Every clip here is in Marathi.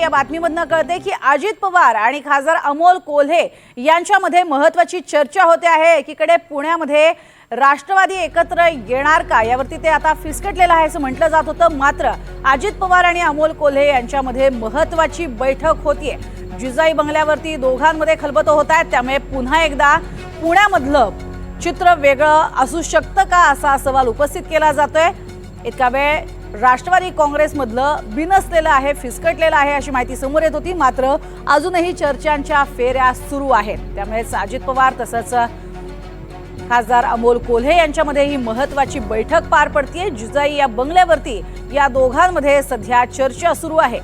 या बातमीमधनं कळते की अजित पवार आणि खासदार अमोल कोल्हे यांच्यामध्ये महत्त्वाची चर्चा होते आहे। एकीकडे पुण्यामध्ये राष्ट्रवादी एकत्र येणार का यावरती ते आता फिसकटलेलं आहे असं म्हटलं जात होतं। मात्र अजित पवार आणि अमोल कोल्हे यांच्यामध्ये महत्त्वाची बैठक होतीये। जिजाई बंगल्यावरती दोघांमध्ये खलबतं होत आहेत, त्यामुळे पुन्हा एकदा पुण्यामधलं चित्र वेगळं असू शकतं का असा सवाल उपस्थित केला जातोय। इतका वेळ राष्ट्रवादी काँग्रेसमधलं बिनसलेलं आहे, फिसकटलेलं आहे अशी माहिती समोर येत होती। मात्र अजूनही चर्चांच्या फेऱ्या सुरू आहेत, त्यामुळे अजित पवार तसंच खासदार अमोल कोल्हे यांच्यामध्ये ही महत्त्वाची बैठक पार पडतीये। जिजाई या बंगल्यावरती या दोघांमध्ये सध्या चर्चा सुरू आहे।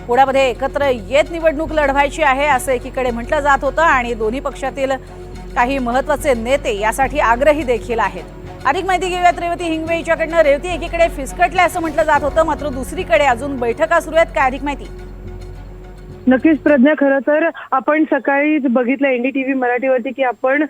पुण्यामध्ये एकत्र येत निवडणूक लढवायची आहे असं एकीकडे म्हटलं जात होतं आणि दोन्ही पक्षातील काही महत्त्वाचे नेते यासाठी आग्रही देखील आहेत। अधिक माहिती घेऊयात रेवती हिंगवे हिच्याकडनं। रेवती, एकीकडे फिसकटले असं म्हटलं जात होतं, मात्र दुसरीकडे अजून बैठका सुरू आहेत, काय अधिक माहिती? नक्कीच प्रज्ञा, खरं तर आपण सकाळीच बघितलं NDTV मराठीवरती की आपण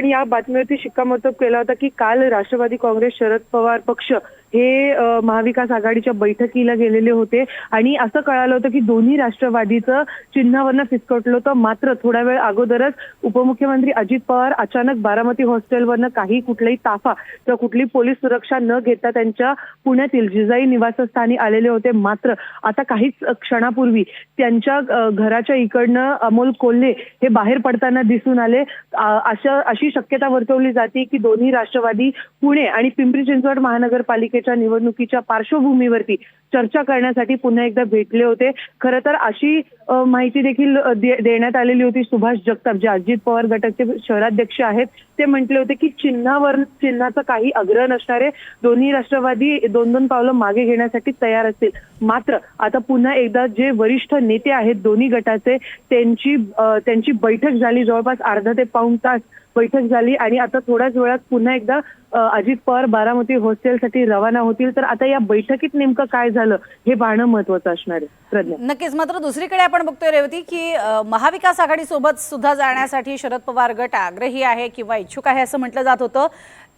या बातमीवरती शिक्कामोर्तब केला होता की काल राष्ट्रवादी काँग्रेस शरद पवार पक्ष हे महाविकास आघाडीच्या बैठकीला गेलेले होते आणि असं कळालं होतं की दोन्ही राष्ट्रवादीचं चिन्हावरनं फिसकटलं होतं। मात्र थोडा वेळ अगोदरच उपमुख्यमंत्री अजित पवार अचानक बारामती हॉस्टेलवरनं कुठलाही ताफा किंवा कुठली पोलीस सुरक्षा न घेता त्यांच्या पुण्यातील जिजाई निवासस्थानी आलेले होते। मात्र आता काहीच क्षणापूर्वी त्यांच्या घराच्या इकडनं अमोल कोल्हे हे बाहेर पडताना दिसून आले। अशी शक्यता वर्तवली जाते की दोन्ही राष्ट्रवादी पुणे आणि पिंपरी चिंचवड महानगरपालिकेच्या निवडणुकीच्या पार्श्वभूमीवरती चर्चा करण्यासाठी पुन्हा एकदा भेटले होते। खरं तर अशी माहिती देखील देण्यात आलेली होती। सुभाष जगताप जे अजित पवार गटाचे शहराध्यक्ष आहेत ते म्हटले होते की चिन्हाचा काही आग्रह नसणार आहे, दोन्ही राष्ट्रवादी दोन दोन पावलं मागे घेण्यासाठी तयार असतील। मात्र आता पुन्हा एकदा जे वरिष्ठ नेते आहेत दोन्ही गटाचे त्यांची बैठक झाली, जवळपास अर्धा ते पाऊण तास बैठक झाली आणि आता थोड्याच वेळात पुन्हा एकदा अजित पवार बारामती हॉस्टेलसाठी रवाना होतील। तर आता या बैठकीत नेमकं काय झालं हे पाहणं महत्त्वाचं असणार आहे प्रज्ञा। नक्कीच, मात्र दुसरीकडे आपण बघतोय रेवती की महाविकास आघाडी सोबत सुद्धा जाण्यासाठी शरद पवार गट आग्रही आहे किंवा इच्छुक आहे असं म्हटलं जात होतं।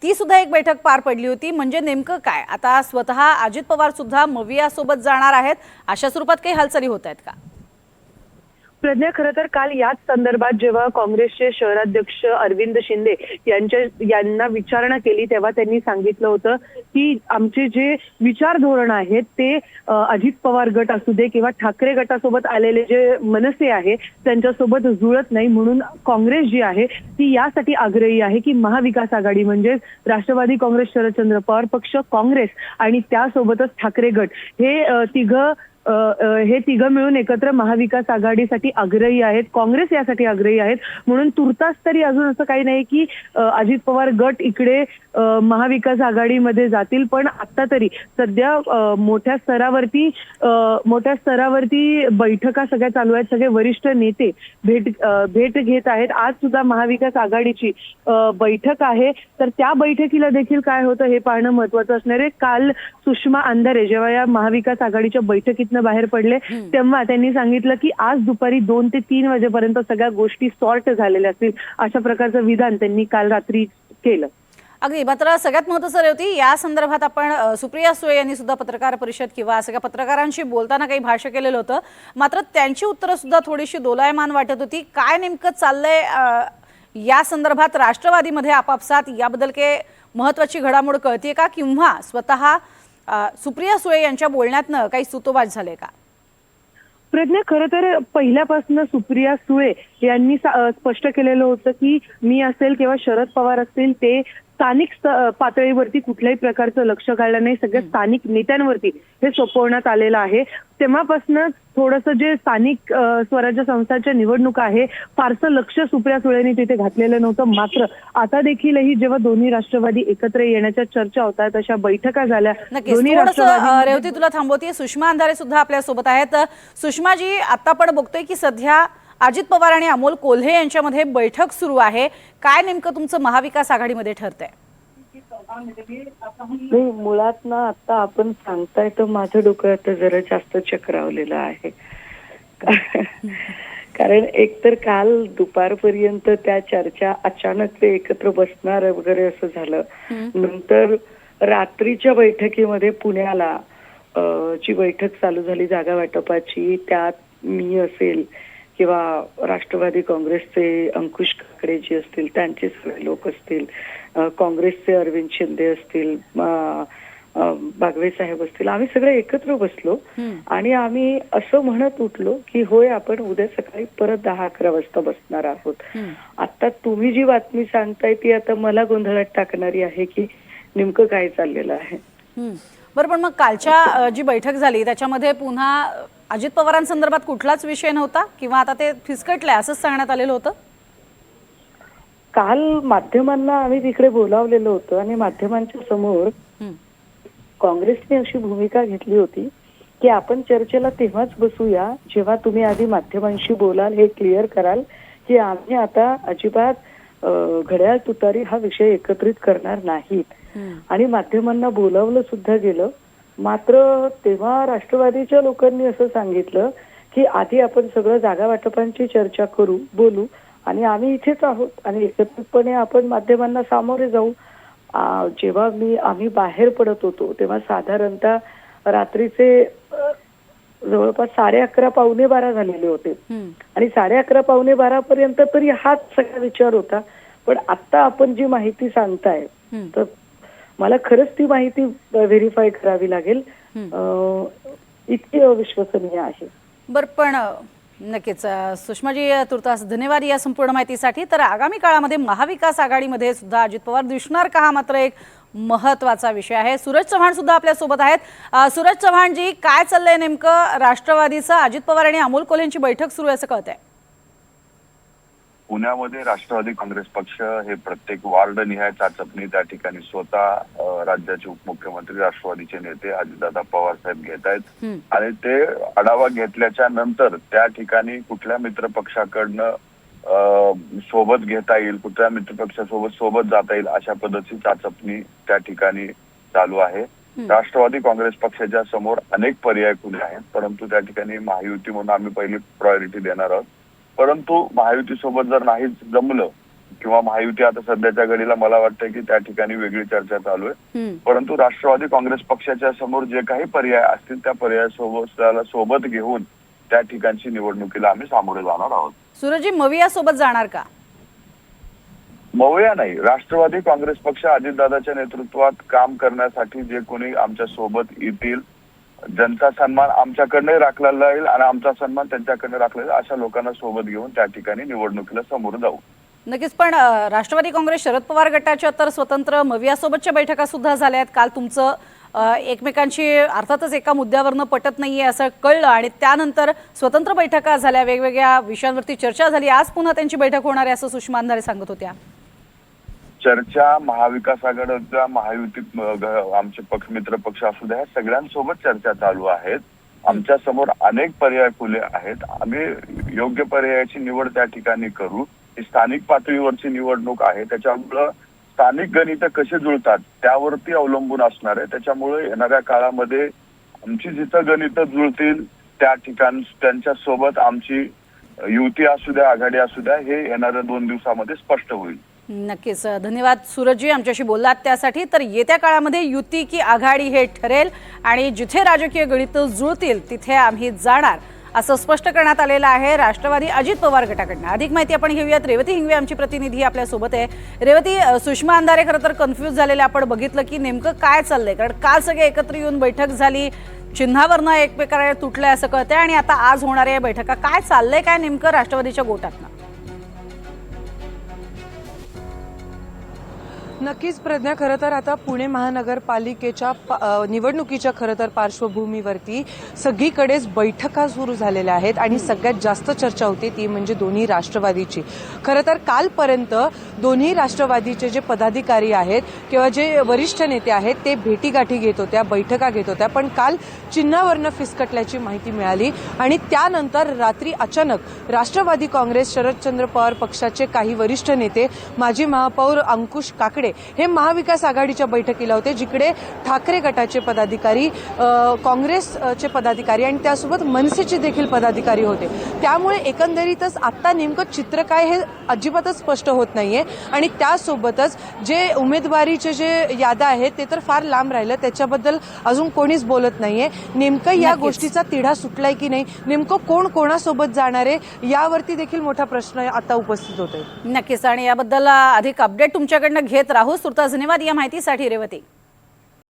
ती सुद्धा एक बैठक पार पडली होती, म्हणजे नेमकं काय आता स्वतः अजित पवार सुद्धा मविया सोबत जाणार आहेत, अशा स्वरूपात काही हालचाली होत आहेत का? प्रज्ञा, खरं तर काल याच संदर्भात जेव्हा काँग्रेसचे शहराध्यक्ष अरविंद शिंदे यांना विचारणा केली तेव्हा त्यांनी सांगितलं होतं की आमचे जे विचार धोरण आहेत ते अजित पवार गट असू दे किंवा ठाकरे गटासोबत आलेले जे मनसे आहे त्यांच्यासोबत जुळत नाही, म्हणून काँग्रेस जी आहे ती यासाठी आग्रही आहे की महाविकास आघाडी म्हणजे राष्ट्रवादी काँग्रेस शरदचंद्र पवार पक्ष, काँग्रेस आणि त्यासोबतच ठाकरे गट हे तिघं मिळून एकत्र महाविकास आघाडीसाठी आग्रही आहेत, काँग्रेस यासाठी आग्रही आहेत। म्हणून तुर्तास तरी अजून असं काही नाही की अजित पवार गट इकडे महाविकास आघाडीमध्ये जातील, पण आता तरी सध्या मोठ्या स्तरावरती बैठका सगळ्या चालू आहेत, सगळे वरिष्ठ नेते भेट घेत आहेत। आज सुद्धा महाविकास आघाडीची बैठक आहे, तर त्या बैठकीला देखील काय होतं हे पाहणं महत्त्वाचं असणार आहे। काल सुषमा अंधारे जेव्हा या महाविकास आघाडीच्या बैठकीतनं बाहेर पडले तेव्हा त्यांनी सांगितलं की आज दुपारी 2 ते 3 वाजेपर्यंत सगळ्या गोष्टी सॉर्ट झालेल्या असतील, अशा प्रकारचं विधान त्यांनी काल रात्री केलं। अगदी, मात्र सगळ्यात महत्त्वाचं होती या संदर्भात आपण सुप्रिया सुळे यांनी सुद्धा पत्रकार परिषद किंवा सगळ्या पत्रकारांशी बोलताना काही भाष्य केलेलं होतं, मात्र त्यांची उत्तरं सुद्धा थोडीशी दोलायमान वाटत होती। काय नेमकं चाललंय या संदर्भात राष्ट्रवादीमध्ये आपापसात, याबद्दल काही महत्त्वाची घडामोड कळते का किंवा स्वतः सुप्रिया सुळे यांच्या बोलण्यातनं काही सुतोवाच झाले का? प्रज्ञा, खरं तर पहिल्यापासून सुप्रिया सुळे यांनी स्पष्ट केलेलं होतं की मी असेल किंवा शरद पवार असतील ते स्थानिक पातळीवरती कुठल्याही प्रकारचं लक्ष घाललं नाही, सगळ्या स्थानिक नेत्यांवरती हे सोपवण्यात आलेलं आहे। तेव्हापासूनच थोडंसं जे स्थानिक स्वराज्य संस्थांच्या निवडणुका आहे फारसं लक्ष सुप्रिया सुळेंनी तिथे घातलेलं नव्हतं। मात्र आता देखीलही जेव्हा दोन्ही राष्ट्रवादी एकत्र येण्याच्या चर्चा होतात, अशा बैठका झाल्या दोन्ही राष्ट्रवादी। रेवती, तुला थांबवते, सुषमा अंधारे सुद्धा आपल्या सोबत आहेत। सुषमाजी, आता आपण बघतोय की सध्या अजित पवार आणि अमोल कोल्हे यांच्यामध्ये बैठक सुरू आहे, काय नेमकं तुमचं महाविकास आघाडीमध्ये ठरतंय? नाही, मुळात ना आता आपण सांगताय तर माझ्या डोक्यात जरा जास्त चक्रावलेलं आहे। कारण एकतर काल दुपारपर्यंत त्या चर्चा अचानक ते एकत्र बसणार वगैरे असं झालं, नंतर रात्रीच्या बैठकीमध्ये पुण्याला जी बैठक चालू झाली जागा वाटपाची, त्यात मी असेल किंवा राष्ट्रवादी काँग्रेसचे अंकुश काकडे जे असतील त्यांचे सगळे लोक असतील, काँग्रेसचे अरविंद शिंदे असतील, बागवे साहेब असतील, आम्ही सगळे एकत्र बसलो आणि आम्ही असं म्हणत उठलो की होय, आपण उद्या सकाळी परत 10-11 वाजता बसणार आहोत. आता तुम्ही जी बातमी सांगताय ती आता मला गोंधळात टाकणारी आहे की नेमकं काय चाललेलं आहे. बरं, पण मग कालच्या जी बैठक झाली त्याच्यामध्ये पुन्हा अजित पवारांसंदर्भात कुठलाच विषय नव्हता किंवा आता ते फिसकटलंय असंच सांगण्यात आलेलं होतं? काल माध्यमांना आम्ही तिकडे बोलावलेलं होतं आणि माध्यमांच्या समोर काँग्रेसने अशी भूमिका घेतली होती की आपण चर्चेला तेव्हाच बसूया जेव्हा तुम्ही आधी माध्यमांशी बोलाल, हे क्लिअर कराल की आम्ही आता अजिबात घड्याळ तुतारी हा विषय एकत्रित करणार नाहीत. आणि माध्यमांना बोलावलं सुद्धा गेलं. मात्र तेव्हा राष्ट्रवादीच्या लोकांनी असं सांगितलं की आधी आपण सगळं जागा वाटपांची चर्चा करू, बोलू आणि आम्ही इथेच आहोत आणि एकत्रितपणे आपण माध्यमांना सामोरे जाऊ. जेव्हा आम्ही बाहेर पडत होतो तेव्हा साधारणतः रात्रीचे जवळपास 11:30 पावणे 12 झालेले होते आणि 11:30 पावणे 12 पर्यंत तरी हाच सगळा विचार होता. पण आता आपण जी माहिती सांगताय तर मला खरंच ती माहिती व्हेरीफाय करावी लागेल, इतकी अविश्वसनीय आहे. बरं, पण नक्कीच सुषमाजी तुर्तास धन्यवाद या संपूर्ण माहितीसाठी. तर आगामी काळामध्ये महाविकास आघाडीमध्ये सुद्धा अजित पवार दिसणार का, हा मात्र एक महत्वाचा विषय आहे. सूरज चव्हाण सुद्धा आपल्या सोबत आहेत. सूरज चव्हाण जी, काय चाललंय नेमकं? राष्ट्रवादीचं अजित पवार आणि अमोल कोल्हेंची बैठक सुरू आहे असं कळतंय. पुण्यामध्ये राष्ट्रवादी काँग्रेस पक्ष हे प्रत्येक वार्ड निहाय चाचपणी त्या ठिकाणी स्वतः राज्याचे उपमुख्यमंत्री राष्ट्रवादीचे नेते अजितदादा पवार साहेब घेत आहेत आणि ते आढावा घेतल्याच्या नंतर त्या ठिकाणी कुठल्या मित्रपक्षाकडनं सोबत घेता येईल, कुठल्या मित्रपक्षासोबत सोबत जाता येईल अशा पद्धतीची चाचपणी त्या ठिकाणी चालू आहे. राष्ट्रवादी काँग्रेस पक्षाच्या समोर अनेक पर्याय खुले आहेत, परंतु त्या ठिकाणी महायुती म्हणून आम्ही पहिली प्रायोरिटी देणार आहोत. परंतु महायुतीसोबत जर नाहीच जमलं किंवा महायुती आता सध्याच्या घडीला मला वाटतं की त्या ठिकाणी वेगळी चर्चा चालू आहे, परंतु राष्ट्रवादी काँग्रेस पक्षाच्या समोर जे काही पर्याय असतील त्या पर्यायासोबत सोबत घेऊन त्या ठिकाणची निवडणुकीला आम्ही सामोरे जाणार आहोत. सूरजजी, मविया सोबत जाणार का? मवया नाही, राष्ट्रवादी काँग्रेस पक्ष अजितदादाच्या नेतृत्वात काम करण्यासाठी जे कोणी आमच्या सोबत येतील, ज्यांचा सन्मान आमच्याकडनं राखला जाईल आणि आमचा सन्मान त्यांच्याकडनं राखला जाईल अशा लोकांना सोबत घेऊन त्या ठिकाणी निवडणुकीला समोर जाऊ. नक्कीच, पण राष्ट्रवादी काँग्रेस शरद पवार गटाच्या तर स्वतंत्र मविया सोबतच्या बैठका सुद्धा झाल्या आहेत. काल तुमचं एकमेकांशी अर्थातच एका मुद्द्यावरनं पटत नाहीये असं कळलं आणि त्यानंतर स्वतंत्र बैठका झाल्या, वेगवेगळ्या विषयांवरती चर्चा झाली. आज पुन्हा त्यांची बैठक होणार आहे असं सुषमा अंधारे सांगत होत्या. चर्चा महाविकास आघाडीच्या महायुतीत आमचे मित्र पक्ष असू द्या, सगळ्यांसोबत चर्चा चालू आहेत. आमच्या समोर अनेक पर्याय खुले आहेत. आम्ही योग्य पर्यायाची निवड त्या ठिकाणी करू. ही स्थानिक पातळीवरची निवडणूक आहे, त्याच्यामुळं स्थानिक गणित कशी जुळतात त्यावरती अवलंबून असणार आहे. त्याच्यामुळे येणाऱ्या काळामध्ये आमची जिथं गणित जुळतील त्या ठिकाणी त्यांच्या सोबत आमची युती असू द्या, आघाडी असू द्या, हे येणाऱ्या 2 दिवसामध्ये स्पष्ट होईल. नक्कीच, धन्यवाद सूरजजी आमच्याशी बोललात त्यासाठी. तर येत्या काळामध्ये युती की आघाडी हे ठरेल आणि जिथे राजकीय गणित जुळतील तिथे आम्ही जाणार असं स्पष्ट करण्यात आलेलं आहे राष्ट्रवादी अजित पवार गटाकडनं. अधिक माहिती आपण घेऊयात. रेवती हिंगवे आमची प्रतिनिधी आपल्यासोबत आहे. रेवती, सुषमा अंधारे खरं तर कन्फ्यूज झालेले आपण बघितलं की नेमकं काय चाललंय, कारण काल सगळे एकत्र येऊन बैठक झाली, चिन्हावरनं एकमेकांना तुटलंय असं कळतंय आणि आता आज होणाऱ्या बैठका, काय चाललंय काय नेमकं राष्ट्रवादीच्या गोटातनं? नक्कीच प्रज्ञा, खरं तर आता पुणे महानगरपालिकेच्या निवडणुकीच्या खरं तर पार्श्वभूमीवरती सगळीकडेच बैठका सुरू झालेल्या आहेत आणि सगळ्यात जास्त चर्चा होती ती म्हणजे दोन्ही राष्ट्रवादीची. खरं तर कालपर्यंत दोन्ही राष्ट्रवादीचे जे पदाधिकारी आहेत किंवा जे वरिष्ठ नेते आहेत ते भेटीगाठी घेत होत्या, बैठका घेत होत्या, पण काल चिन्हावरनं फिसकटल्याची माहिती मिळाली आणि त्यानंतर रात्री अचानक राष्ट्रवादी काँग्रेस शरदचंद्र पवार पक्षाचे काही वरिष्ठ नेते, माजी महापौर अंकुश काकडे होते हे महाविकास आघाडीच्या बैठकीला होते, जिकडे ठाकरे गटाचे पदाधिकारी, काँग्रेसचे पदाधिकारी आणि त्यासोबत मनसेचे देखील पदाधिकारी होते. त्यामुळे एकंदरीतच आता नेमकं चित्र काय हे अजिबातच स्पष्ट होत नाहीये. आणि त्यासोबतच जे उमेदवारीचे जे याद्या आहेत ते तर फार लांब राहिलं, त्याच्याबद्दल अजून कोणीच बोलत नाहीये. नेमकं या गोष्टीचा तिढा सुटलाय की नाही, नेमकं कोण कोणासोबत जाणार आहे यावरती देखील मोठा प्रश्न आता उपस्थित होतोय. नक्कीच, आणि याबद्दल अधिक अपडेट तुमच्याकडनं घेत राहू. सुर्ता धन्यवाद या माहितीसाठी रेवती.